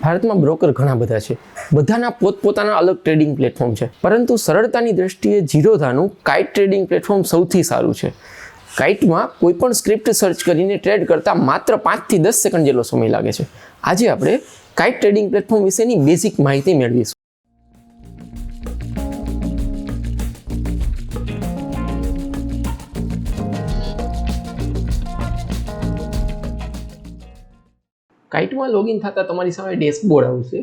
ભારતમાં બ્રોકર ઘણા બધા છે, બધાના પોતપોતાના અલગ ટ્રેડિંગ પ્લેટફોર્મ છે, પરંતુ સરળતાની દ્રષ્ટિએ ઝીરોધાનું કાઇટ ટ્રેડિંગ પ્લેટફોર્મ સૌથી સારું છે. કાઇટમાં કોઈ પણ સ્ક્રિપ્ટ સર્ચ કરીને ટ્રેડ કરતા માત્ર 5 થી 10 સેકન્ડ જેટલો સમય લાગે છે. આજે આપણે કાઇટ ટ્રેડિંગ પ્લેટફોર્મ વિશેની બેઝિક માહિતી મેળવીશું. કાઇટમાં લોગિન થતાં તમારી સામે ડેશબોર્ડ આવશે.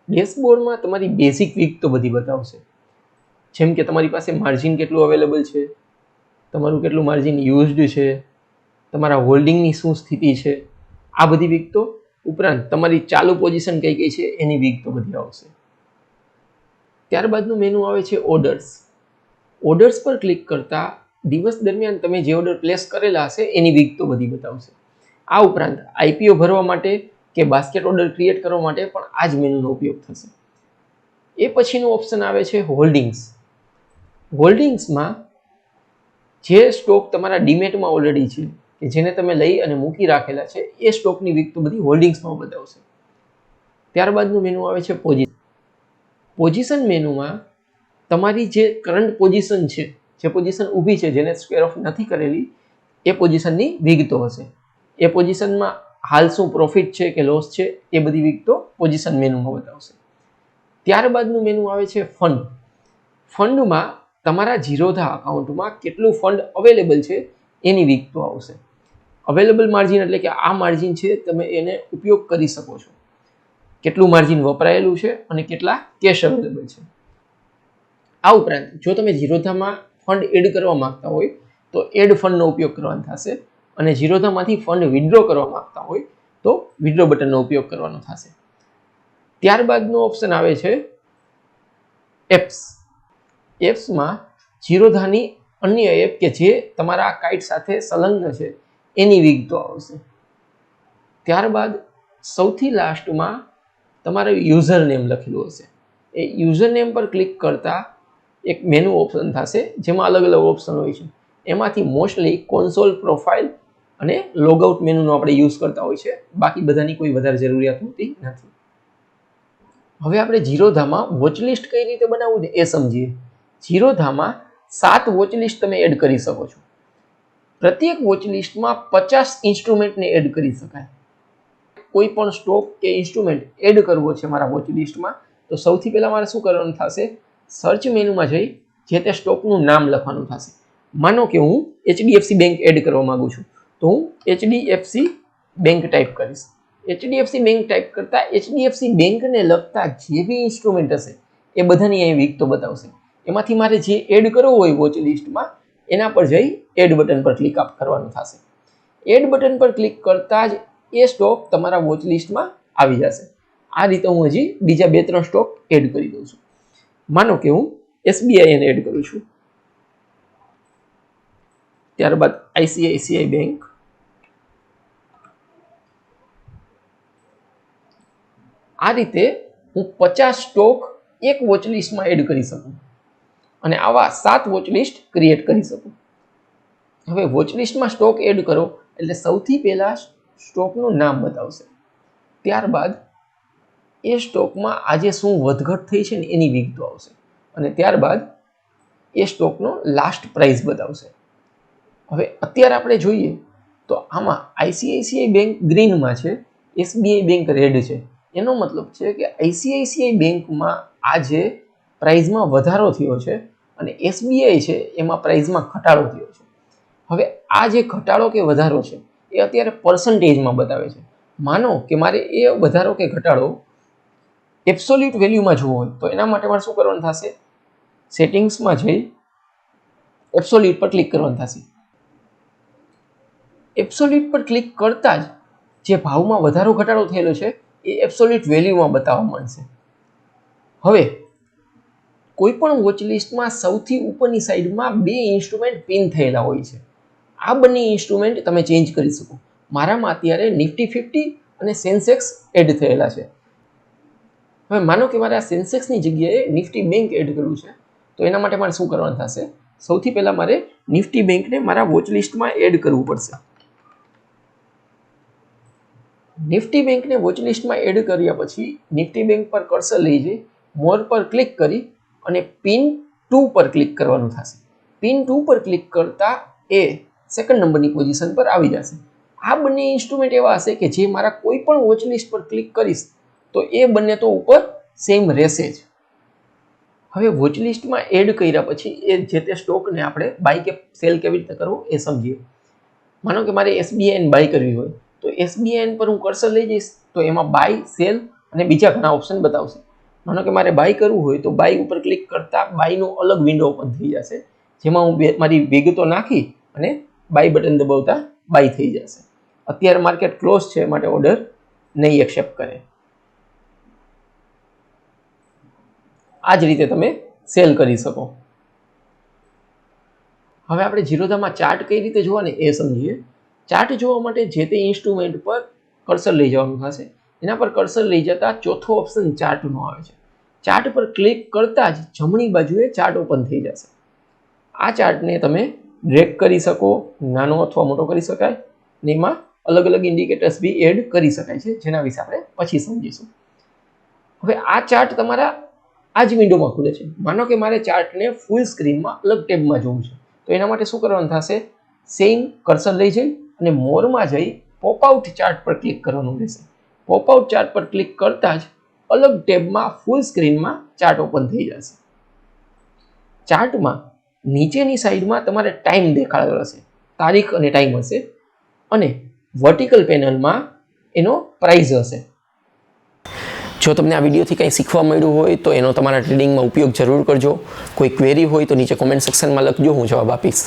ડેશબોર્ડમાં તમારી બેઝિક વિગતો બધી બતાવશે, જેમ કે તમારી પાસે માર્જિન કેટલું અવેલેબલ છે, તમારું કેટલું માર્જિન યુઝડ છે, તમારા હોલ્ડિંગની શું સ્થિતિ છે, આ બધી વિગતો. ઉપરાંત તમારી ચાલુ પોઝિશન કઈ કઈ છે એની વિગતો બધી આવશે. ત્યારબાદનું મેનુ આવે છે ઓર્ડર્સ. ઓર્ડર્સ પર ક્લિક કરતા દિવસ દરમિયાન તમે જે ઓર્ડર પ્લેસ કરેલા હશે એની વિગતો બધી બતાવશે. આ ઉપરાંત આઈપીઓ ભરવા માટે કે બાસ્કેટ ઓર્ડર ક્રિએટ કરવા માટે પણ આ જ મેનુનો ઉપયોગ થશે. એ પછીનું ઓપ્શન આવે છે હોલ્ડિંગ્સ. હોલ્ડિંગ્સમાં જે સ્ટોક તમારા ડીમેટમાં ઓલરેડી છે કે જેને તમે લઈ અને મૂકી રાખેલા છે એ સ્ટોકની વિગતો બધી હોલ્ડિંગ્સમાં બતાવશે. ત્યારબાદનું મેનુ આવે છે પોઝિશન. પોઝિશન મેનુમાં તમારી જે કરંટ પોઝિશન છે, જે પોઝિશન ઊભી છે, જેને સ્ક્વેર ઓફ નથી કરેલી, એ પોઝિશનની વિગતો હશે. એ પોઝિશનમાં હાલ શું પ્રોફિટ છે કે લોસ છે એ બધી વિગતો પોઝિશન મેનુમાં બતાવશે. ત્યારબાદનું મેનુ આવે છે ફંડ. ફંડમાં તમારા ઝીરોધા અકાઉન્ટમાં કેટલું ફંડ અવેલેબલ છે એની વિગતો આવશે. અવેલેબલ માર્જિન એટલે કે આ માર્જિન છે, તમે એને ઉપયોગ કરી શકો છો. કેટલું માર્જિન વપરાયેલું છે અને કેટલા કેશ અવેલેબલ છે. આ ઉપરાંત જો તમે ઝીરોધામાં ફંડ એડ કરવા માંગતા હોય તો એડ ફંડનો ઉપયોગ કરવાનો થશે, અને ઝીરોધામાંથી ફંડ વિથડ્રો કરવા માંગતા હોય તો વિથડ્રો બટનનો ઉપયોગ કરવાનો થશે. ત્યારબાદનો ઓપ્શન આવે છે એપ્સ. એપ્સમાં ઝીરોધાની અન્ય એપ કે જે તમારા કાઇટ સાથે સંલગ્ન છે એની વિગતો આવશે. ત્યારબાદ સૌથી લાસ્ટમાં તમારું યુઝર નેમ લખેલું હશે. એ યુઝર નેમ પર ક્લિક કરતા એક મેનુ ઓપ્શન થશે, જેમાં અલગ અલગ ઓપ્શન હોય છે. એમાંથી મોસ્ટલી કોન્સોલ, પ્રોફાઇલ અને લોગઆઉટ મેનુનો આપણે યુઝ કરતા હોય છે. બાકી બધાની કોઈ વધારે જરૂરિયાત હોતી નથી. હવે આપણે ઝીરોધામાં વોચલિસ્ટ કઈ રીતે બનાવવું ને એ સમજીએ. ઝીરોધામાં 7 વોચલિસ્ટ તમે એડ કરી શકો છો. પ્રત્યેક વોચલિસ્ટમાં 50 ઇન્સ્ટ્રુમેન્ટને એડ કરી શકાય. કોઈ પણ સ્ટોક કે ઇન્સ્ટ્રુમેન્ટ એડ કરવો છે મારા વોચલિસ્ટમાં, તો સૌથી પહેલાં મારે શું કરવાનું થશે? સર્ચ મેનુમાં જઈ જે તે સ્ટોકનું નામ લખવાનું થશે. માનો કે હું HDFC બેંક એડ કરવા માંગુ છું, તો હું HDFC બેંક ટાઈપ કરીશ. HDFC બેંક ટાઈપ કરતા HDFC બેંકને લગતા જે બી ઇન્સ્ટ્રુમેન્ટ હશે એ બધાની અહીં વિગતો બતાવશે. એમાંથી મારે જે એડ કરવો હોય વોચ લિસ્ટમાં એના પર જઈ એડ બટન પર ક્લિક કરવાનું થશે. એડ બટન પર ક્લિક કરતા જ એ સ્ટોક તમારા વોચ લિસ્ટમાં આવી જશે. આ રીતે હું હજી બીજા 2-3 સ્ટોક એડ કરી દઉં છું. માનો કે હું SBI એડ કરું છું, ત્યારબાદ ICICI બેંક, આ રીતે હું 50 સ્ટોક એક વોચ લિસ્ટમાં એડ કરી શકું અને આવા 7 વોચ લિસ્ટ ક્રિએટ કરી શકું. હવે વોચ લિસ્ટમાં સ્ટોક એડ કરો એટલે સૌથી પહેલા સ્ટોકનું નામ બતાવશે. ત્યારબાદ એ સ્ટોકમાં આજે શું વધઘટ થઈ છે ને એની વિગતો આવશે, અને ત્યારબાદ એ સ્ટોકનો લાસ્ટ પ્રાઇસ બતાવશે. હવે અત્યારે આપણે જોઈએ તો આમાં ICICI બેંક ગ્રીનમાં છે, SBI બેંક રેડ છે. એનો મતલબ છે કે ICICI બેંકમાં આજે પ્રાઇઝમાં વધારો થયો છે અને SBI છે એમાં પ્રાઇઝમાં ઘટાડો થયો છે. હવે આ જે ઘટાડો કે વધારો છે એ અત્યારે પર્સન્ટેજમાં બતાવે છે. માનો કે મારે એ વધારો કે ઘટાડો એબ્સોલ્યુટ વેલ્યુમાં જોવો હોય તો એના માટે મારે શું કરવાનું થશે? સેટિંગ્સમાં જઈ એબ્સોલ્યુટ પર ક્લિક કરવાનું થશે. એબ્સોલ્યુટ પર ક્લિક કરતા જ જે ભાવમાં વધારો ઘટાડો થયેલો છે એ એબ્સોલ્યુટ વેલ્યુમાં બતાવવા માંડશે. હવે કોઈ પણ વોચ લિસ્ટમાં સૌથી ઉપરની સાઈડમાં 2 ઇન્સ્ટ્રુમેન્ટ પિન થયેલા હોય છે. આ બંને ઇન્સ્ટ્રુમેન્ટ તમે ચેન્જ કરી શકો. મારામાં અત્યારે નિફ્ટી 50 અને સેન્સેક્સ એડ થયેલા છે. હવે માનો કે મારે આ સેન્સેક્સની જગ્યાએ નિફ્ટી બેંક એડ કરવું છે, તો એના માટે મારે શું કરવાનું થશે? સૌથી પહેલા મારે નિફ્ટી બેંકને મારા વોચ લિસ્ટમાં એડ કરવું પડશે. નિફ્ટી બેંકને વોચલિસ્ટમાં એડ કર્યા પછી નિફ્ટી બેંક પર કર્સર લઈ જઈ મોર પર ક્લિક કરી અને પિન 2 પર ક્લિક કરવાનું થશે. પિન 2 પર ક્લિક કરતા એ સેકન્ડ નંબરની પોઝિશન પર આવી જશે. આ બંને ઇન્સ્ટ્રુમેન્ટ એવા હશે કે જે મારા કોઈ પણ વોચલિસ્ટ પર ક્લિક કરીશ તો એ બંને તો ઉપર સેમ રહેશે જ. હવે વોચલિસ્ટમાં એડ કર્યા પછી એ જે તે સ્ટોકને આપણે બાય કે સેલ કેવી રીતે કરવો એ સમજીએ. માનો કે મારે SBIN બાય કરવી હોય તો SBIN પર હું કર્સર લઈ જઈશ તો એમાં બાય, સેલ અને બીજા ઘણા ઓપ્શન બતાવશે. માનો કે મારે બાય કરવું હોય તો બાય ઉપર ક્લિક કરતા બાયનો અલગ વિન્ડો ઓપન થઈ જશે, જેમાં હું મારી વિગતો નાખી અને બાય બટન દબાવતા બાય થઈ જશે. અત્યારે માર્કેટ ક્લોઝ છે માટે ઓર્ડર નહીં એક્સેપ્ટ કરે. આ જ રીતે તમે સેલ કરી શકો. હવે આપણે ઝીરોધામાં ચાર્ટ કઈ રીતે જોવાને એ સમજીએ. ચાર્ટ જોવા માટે જે તે ઇન્સ્ટ્રુમેન્ટ પર કર્સર લઈ જવાનું થશે. એના પર કર્સર લઈ જતા ચોથો ઓપ્શન ચાર્ટનો આવે છે. ચાર્ટ પર ક્લિક કરતા જ જમણી બાજુએ ચાર્ટ ઓપન થઈ જશે. આ ચાર્ટને તમે ડ્રેગ કરી શકો, નાનો અથવા મોટો કરી શકાય ને એમાં અલગ અલગ ઇન્ડિકેટર્સ બી એડ કરી શકાય છે, જેના વિશે આપણે પછી સમજીશું. હવે આ ચાર્ટ તમારા આ જ વિન્ડોમાં ખુલે છે. માનો કે મારે ચાર્ટને ફૂલ સ્ક્રીનમાં અલગ ટેબમાં જોવું છે તો એના માટે શું કરવાનું થશે? સેમ કર્સર લઈ જઈ અને મોરમાં જઈ પોપઆઉટ ચાર્ટ પર ક્લિક કરવાનું રહેશે. પોપઆઉટ ચાર્ટ પર ક્લિક કરતા જ અલગ ટેબમાં ફૂલ સ્ક્રીનમાં ચાર્ટ ઓપન થઈ જશે. ચાર્ટમાં નીચેની સાઈડમાં તમારે ટાઈમ દેખાડેલો હશે, તારીખ અને ટાઈમ હશે અને વર્ટિકલ પેનલમાં એનો પ્રાઇસ હશે. જો તમને આ વિડીયોથી કંઈ શીખવા મળ્યું હોય તો એનો તમારા ટ્રેડિંગમાં ઉપયોગ જરૂર કરજો. કોઈ ક્વેરી હોય તો નીચે કોમેન્ટ સેક્શનમાં લખજો, હું જવાબ આપીશ.